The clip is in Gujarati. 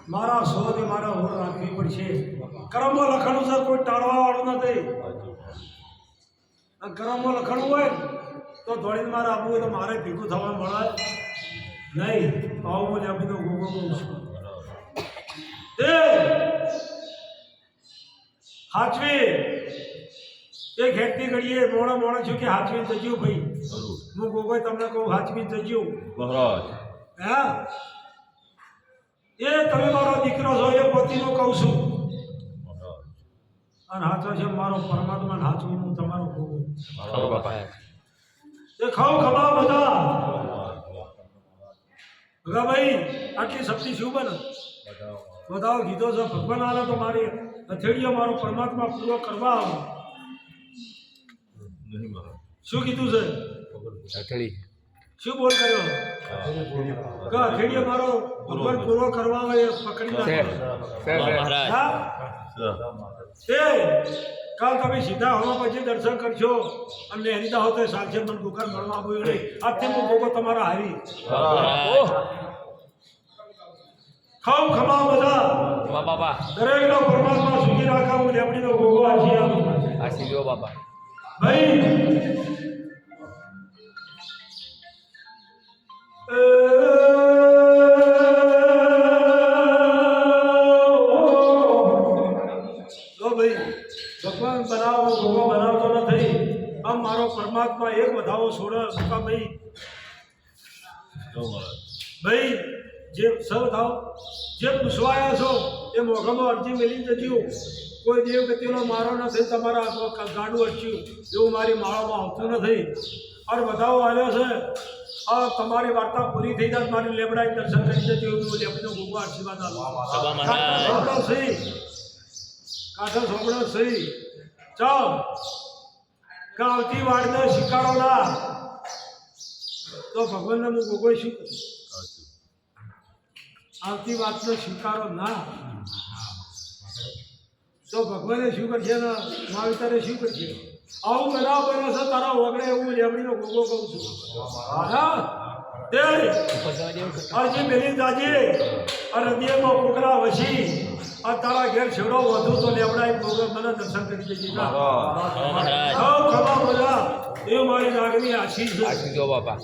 મારા શોધ મારા હોર રાખવી પડશે. કર્મમાં લખણું છે, કોઈ ટાળવા વાળું નથી. કર્મમાં લખણું હોય તો દોડીને મારે આપવું હોય તો મારે ભેગું થવા મળે નહીં. આવું મને આપી દો ગોગો કહું છું. હાચવી એ ખેતી કરીએ મોડા મોડા છું કે હાચવી જજ્યું ભાઈ. હું ગોગોય તમને કહું હાચવી જજ્યું. હા એ તમે મારો દીકરો છો એ પતિનો કહું છું. અને હાચો છે મારો પરમાત્મા હાચવું હું તમારો ગોગો. એ ખાવ ખમા બધા ભગા ભાઈ આટલી શક્તિ શું બને બધાઓ કીધો છે. ભગવાન આલે તો મારી હથેળીઓ મારો પરમાત્મા પૂરો કરવા આવો. શું કીધું છે? શું બોલ કર્યો? હથેળીઓ મારો ભગવાન પૂરો કરવા આવે પકડી કાલ તમે સીધા હવા પછી દર્શન કરશો અને હરિદા હોતે સાંજે મને દુકાન મળવા આવ્યું નહીં. આજથી હું ગોગો તમારા હારી ખાવ ખમા બધા દરેકનો પરમાત્મા સુખી રાખા. હું લેબડીનો ગોગો આશી બાબા ભાઈ. ભગવાન બનાવો ગોગો બનાવતો નથી. આમ મારો પરમાત્મા એક વધાવો છોડે ભાઈ. ભાઈ જે સૌ થાવ જે પૂછવાયા છો એ મોઘામાં અરજી મેલી જજો. કોઈ દેવ ગતિનો મારો નથી તમારા ગાડું અટક્યું એવું મારી માળામાં આવતું નથી. અને વધાવો આવ્યો છે. આ તમારી વાર્તા પૂરી થઈ જાય મારી લેબડાઈ દર્શન કરી જજો એવું લેબડીનો ગોગો આશીર્વાદ આપો. કાઠો સોંપડો સહી ચાલ આવતી વાળને શિકારો ના તો ભગવાનને હું ગોગો શું કરું? આવતી વાતનો સ્વીકારો ના તો ભગવાને શું કરશે ને માવતરે શું કરશે? આવું બધા બને છે તારા વગડે એવું લેબડીનો ગોગો કહું છું. હજી મેલી દાજી આ હૃદયમાં કોકરા વસી આ તારા ઘેર છેડો વધુ તો લેવડાય ગોગો મને દર્શન કરી દેજે. ખબર બધા એ મારી લાગણી આશીષ બાપા.